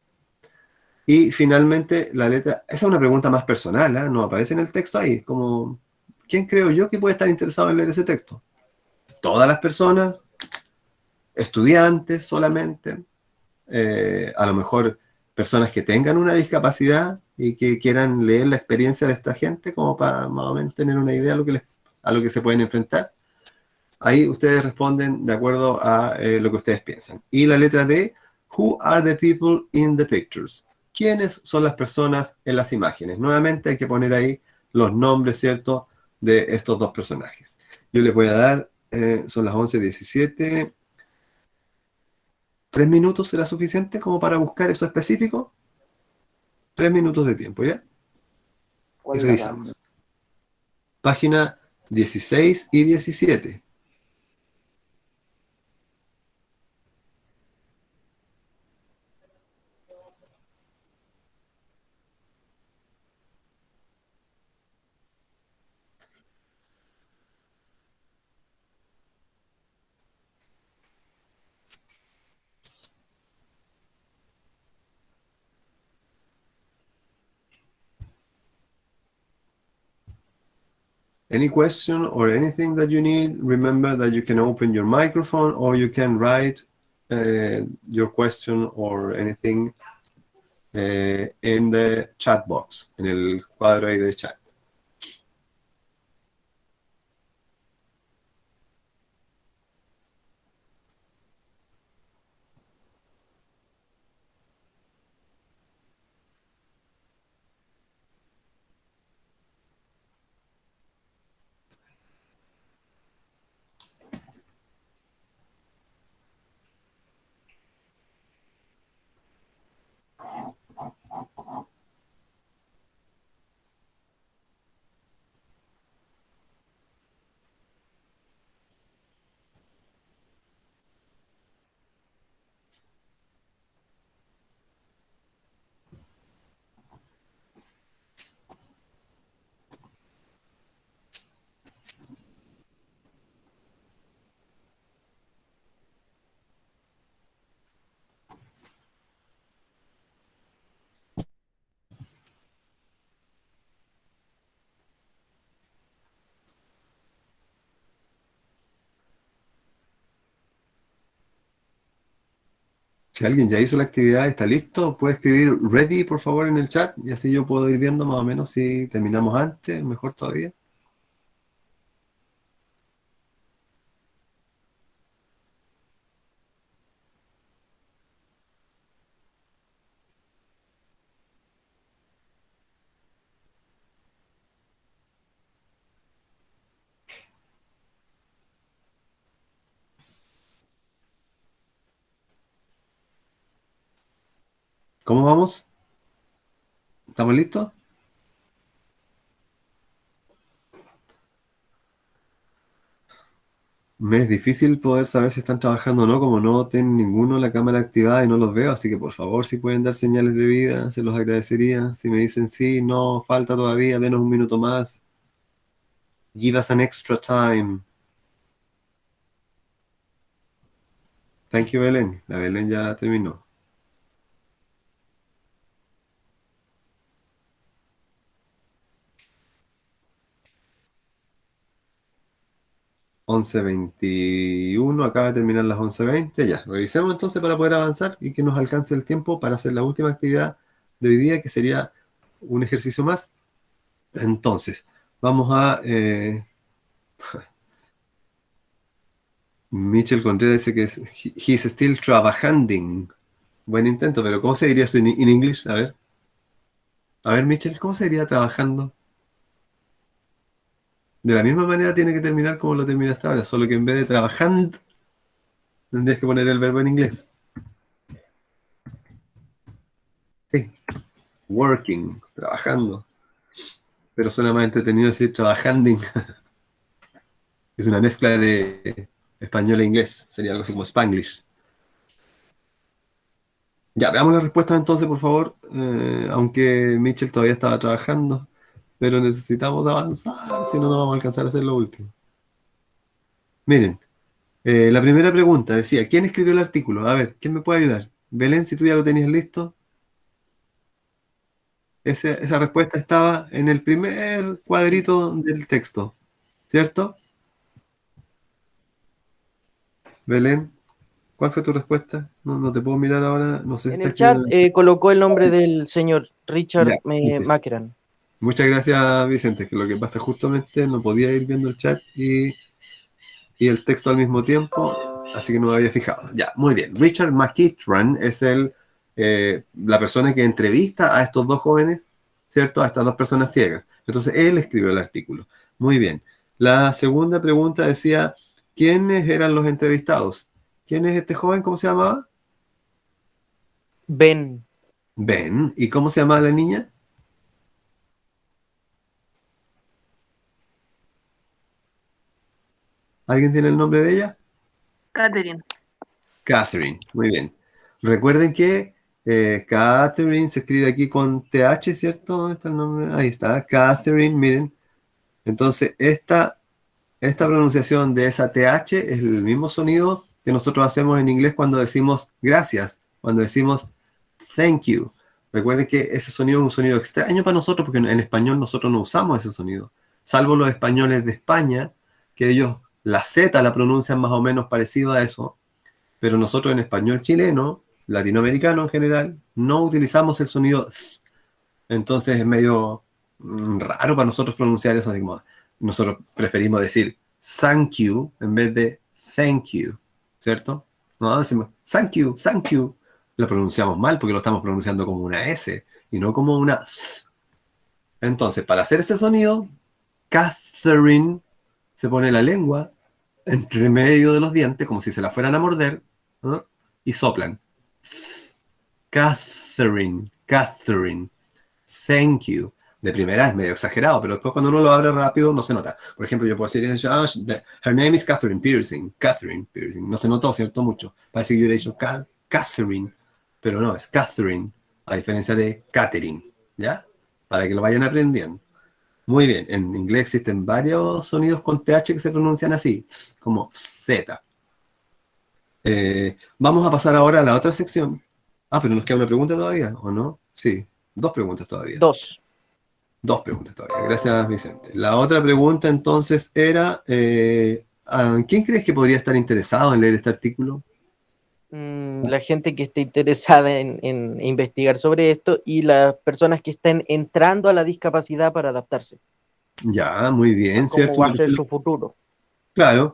Y finalmente, la letra... Esa es una pregunta más personal, ¿eh? No aparece en el texto ahí. Como, ¿quién creo yo que puede estar interesado en leer ese texto? ¿Todas las personas? ¿Estudiantes solamente? A lo mejor personas que tengan una discapacidad y que quieran leer la experiencia de esta gente, como para más o menos tener una idea a lo que se pueden enfrentar. Ahí ustedes responden de acuerdo a lo que ustedes piensan. Y la letra D, who are the people in the pictures? ¿Quiénes son las personas en las imágenes? Nuevamente hay que poner ahí los nombres, ¿cierto?, de estos dos personajes. Yo les voy a dar, son las 11:17. 3 minutos será suficiente como para buscar eso específico. 3 minutos de tiempo, ¿ya? Y revisamos. Página 16 y 17. Any question or anything that you need, remember that you can open your microphone or you can write your question or anything in the chat box, en el cuadro ahí de chat. Si alguien ya hizo la actividad, está listo, puede escribir ready, por favor, en el chat, y así yo puedo ir viendo más o menos si terminamos antes, mejor todavía. ¿Cómo vamos? ¿Estamos listos? Me es difícil poder saber si están trabajando o no, como no tienen ninguno la cámara activada y no los veo, así que por favor, si pueden dar señales de vida, se los agradecería. Si me dicen sí, no, falta todavía, denos un minuto más. Give us an extra time. Thank you, Belén. La Belén ya terminó. Once 21, acaba de terminar las 11:20. Ya, revisemos entonces para poder avanzar y que nos alcance el tiempo para hacer la última actividad de hoy día, que sería un ejercicio más. Entonces, vamos a... Mitchell Contreras dice que es he's still trabajando. Buen intento, pero ¿cómo se diría eso en inglés? A ver, Mitchell, ¿cómo se diría trabajando? De la misma manera tiene que terminar como lo terminaste ahora, solo que en vez de trabajando, tendrías que poner el verbo en inglés. Sí, working, trabajando. Pero suena más entretenido decir trabajando. Es una mezcla de español e inglés, sería algo así como Spanglish. Ya, veamos las respuestas entonces, por favor. Aunque Mitchell todavía estaba trabajando, pero necesitamos avanzar, si no, no vamos a alcanzar a hacer lo último. Miren, la primera pregunta decía, ¿quién escribió el artículo? A ver, ¿quién me puede ayudar? Belén, si tú ya lo tenías listo. Esa respuesta estaba en el primer cuadrito del texto, ¿cierto? Belén. ¿Cuál fue tu respuesta? No te puedo mirar ahora, no sé si En está el chat escribiendo. colocó el nombre del señor Richard Ya, sí. Mackeran. Muchas gracias, Vicente, que lo que pasa justamente no podía ir viendo el chat y el texto al mismo tiempo, así que no me había fijado. Ya, muy bien. Richard McKitran es la persona que entrevista a estos dos jóvenes, ¿cierto? A estas dos personas ciegas. Entonces, él escribió el artículo. Muy bien. La segunda pregunta decía, ¿quiénes eran los entrevistados? ¿Quién es este joven? ¿Cómo se llamaba? Ben, Ben. ¿Y cómo se llamaba la niña? ¿Alguien tiene el nombre de ella? Catherine. Catherine, muy bien. Recuerden que Catherine se escribe aquí con TH, ¿cierto? ¿Dónde está el nombre? Ahí está, Catherine, miren. Entonces, esta pronunciación de esa TH es el mismo sonido que nosotros hacemos en inglés cuando decimos gracias, cuando decimos thank you. Recuerden que ese sonido es un sonido extraño para nosotros porque en español nosotros no usamos ese sonido, salvo los españoles de España, que ellos la Z la pronuncian más o menos parecido a eso, pero nosotros en español chileno, latinoamericano en general, no utilizamos el sonido th. Entonces es medio raro para nosotros pronunciar eso. Así como, nosotros preferimos decir thank you en vez de thank you, ¿cierto? No decimos thank you, thank you. Lo pronunciamos mal porque lo estamos pronunciando como una S y no como una th. Entonces, para hacer ese sonido, Catherine se pone la lengua entre medio de los dientes, como si se la fueran a morder, ¿no? Y soplan. Catherine, Catherine, thank you. De primera es medio exagerado, pero después cuando uno lo abre rápido no se nota. Por ejemplo, yo puedo decir, her name is Catherine Piercing. Catherine Piercing. No se notó, ¿cierto? Mucho. Parece que yo hubiera dicho Catherine, pero no, es Catherine, a diferencia de Catherine, ¿ya? Para que lo vayan aprendiendo. Muy bien, en inglés existen varios sonidos con TH que se pronuncian así, como Z. Vamos a pasar ahora a la otra sección. Ah, pero nos queda una pregunta todavía, ¿o no? Sí, dos preguntas todavía. 2. Dos preguntas todavía. Gracias, Vicente. La otra pregunta entonces era, ¿quién crees que podría estar interesado en leer este artículo? La gente que esté interesada en investigar sobre esto y las personas que estén entrando a la discapacidad para adaptarse, Ya, muy bien, cómo ¿cierto? va a ser su futuro. Claro,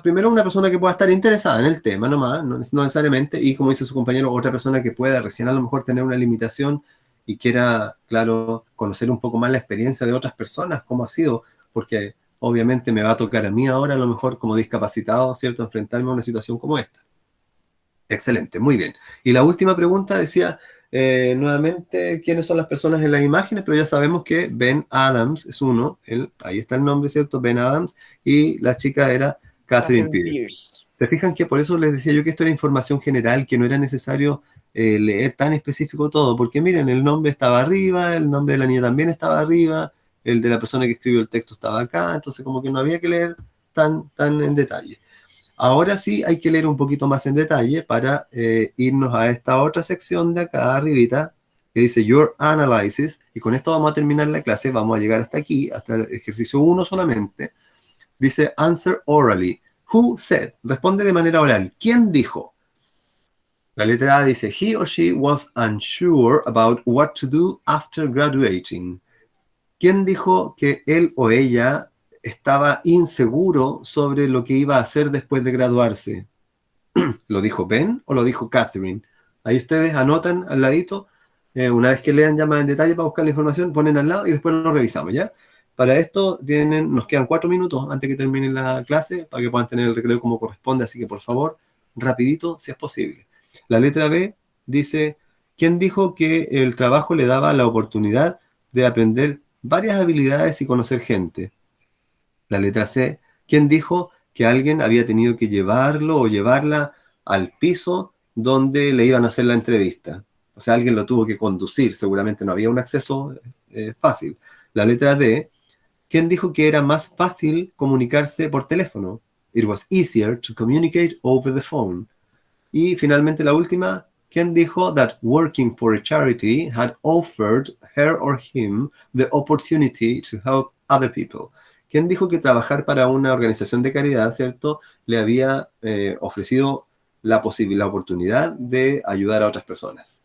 primero una persona que pueda estar interesada en el tema nomás, no necesariamente, y como dice su compañero, otra persona que pueda recién a lo mejor tener una limitación y quiera, claro, conocer un poco más la experiencia de otras personas, cómo ha sido, porque obviamente me va a tocar a mí ahora a lo mejor como discapacitado, ¿cierto?, enfrentarme a una situación como esta. Excelente, muy bien. Y la última pregunta decía, nuevamente, ¿quiénes son las personas en las imágenes? Pero ya sabemos que Ben Adams es uno, ahí está el nombre, ¿cierto? Ben Adams, y la chica era Catherine Pierce. ¿Se fijan que por eso les decía yo que esto era información general, que no era necesario leer tan específico todo? Porque miren, el nombre estaba arriba, el nombre de la niña también estaba arriba, el de la persona que escribió el texto estaba acá, entonces como que no había que leer tan en detalle. Ahora sí hay que leer un poquito más en detalle para irnos a esta otra sección de acá arribita que dice Your Analysis, y con esto vamos a terminar la clase, vamos a llegar hasta aquí, hasta el ejercicio 1 solamente. Dice Answer orally. Who said? Responde de manera oral. ¿Quién dijo? La letra A dice He or she was unsure about what to do after graduating. ¿Quién dijo que él o ella estaba inseguro sobre lo que iba a hacer después de graduarse? ¿Lo dijo Ben o lo dijo Catherine? Ahí ustedes anotan al ladito, una vez que lean ya más en detalle para buscar la información, ponen al lado y después lo revisamos, ¿ya? Para esto nos quedan 4 minutos antes que termine la clase para que puedan tener el recreo como corresponde, así que por favor, rapidito si es posible. La letra B dice, ¿quién dijo que el trabajo le daba la oportunidad de aprender varias habilidades y conocer gente? La letra C, ¿quién dijo que alguien había tenido que llevarlo o llevarla al piso donde le iban a hacer la entrevista? O sea, alguien lo tuvo que conducir, seguramente no había un acceso fácil. La letra D, ¿quién dijo que era más fácil comunicarse por teléfono? It was easier to communicate over the phone. Y finalmente la última, ¿quién dijo that working for a charity had offered her or him the opportunity to help other people? ¿Quién dijo que trabajar para una organización de caridad, ¿cierto?, le había ofrecido la oportunidad de ayudar a otras personas.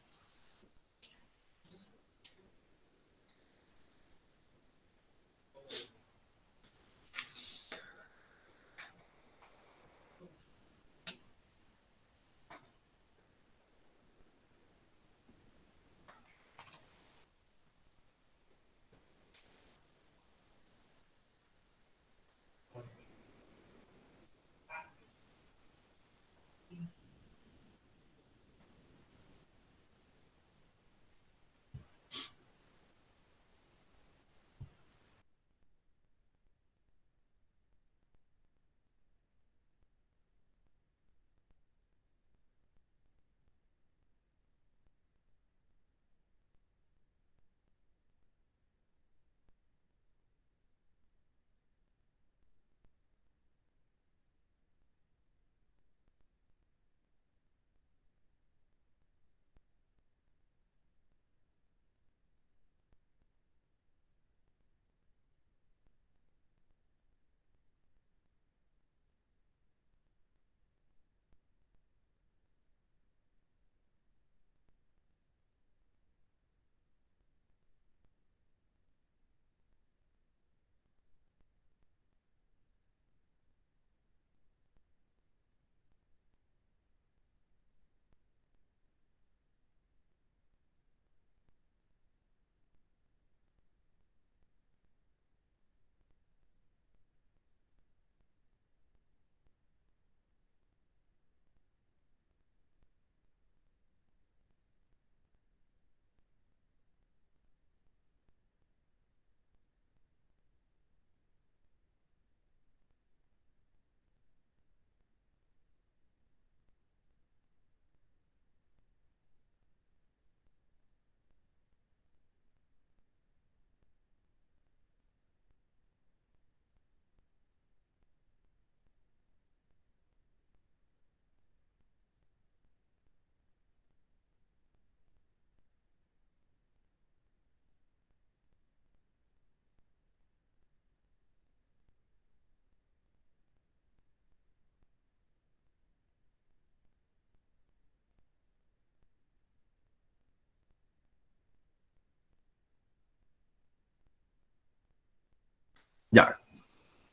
Ya.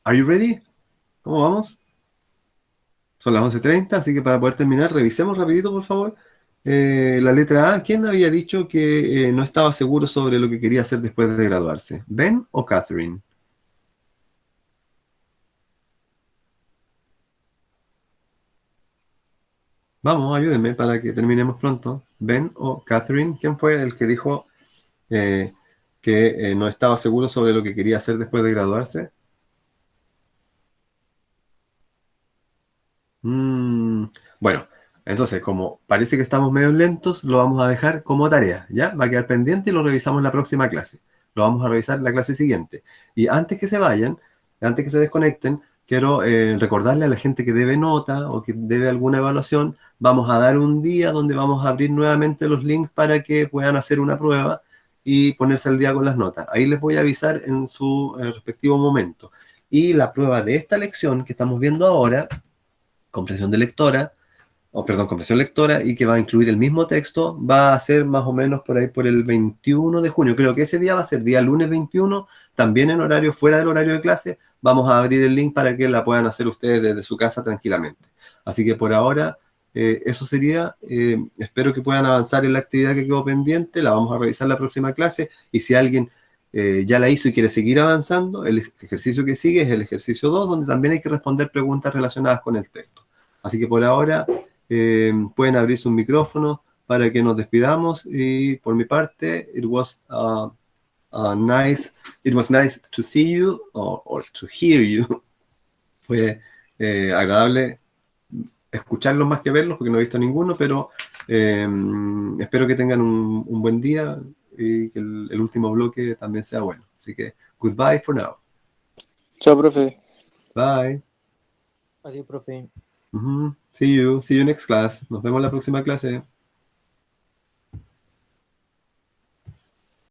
Are you ready? ¿Cómo vamos? Son las 11:30, así que para poder terminar, revisemos rapidito, por favor. La letra A, ¿quién había dicho que no estaba seguro sobre lo que quería hacer después de graduarse? ¿Ben o Catherine? Vamos, ayúdenme para que terminemos pronto. ¿Ben o Catherine? ¿Quién fue el que dijo que no estaba seguro sobre lo que quería hacer después de graduarse? Bueno, entonces, como parece que estamos medio lentos, lo vamos a dejar como tarea, ¿ya? Va a quedar pendiente y lo revisamos en la próxima clase. Lo vamos a revisar en la clase siguiente. Y antes que se vayan, antes que se desconecten, quiero recordarle a la gente que debe nota o que debe alguna evaluación, vamos a dar un día donde vamos a abrir nuevamente los links para que puedan hacer una prueba y ponerse al día con las notas. Ahí les voy a avisar en su respectivo momento. Y la prueba de esta lección que estamos viendo ahora, comprensión de lectora, comprensión lectora, y que va a incluir el mismo texto, va a ser más o menos por ahí por el 21 de junio. Creo que ese día va a ser día lunes 21, también en horario fuera del horario de clase. Vamos a abrir el link para que la puedan hacer ustedes desde su casa tranquilamente. Así que por ahora, eso sería. Espero que puedan avanzar en la actividad que quedó pendiente. La vamos a revisar la próxima clase. Y si alguien ya la hizo y quiere seguir avanzando, el ejercicio que sigue es el ejercicio 2, donde también hay que responder preguntas relacionadas con el texto. Así que por ahora pueden abrir sus micrófonos para que nos despidamos. Y por mi parte, it was nice to see you or to hear you. Fue agradable escucharlos más que verlos, porque no he visto ninguno, pero espero que tengan un buen día y que el último bloque también sea bueno. Así que, goodbye for now. Chao, profe. Bye. Adiós, profe. See you next class. Nos vemos en la próxima clase.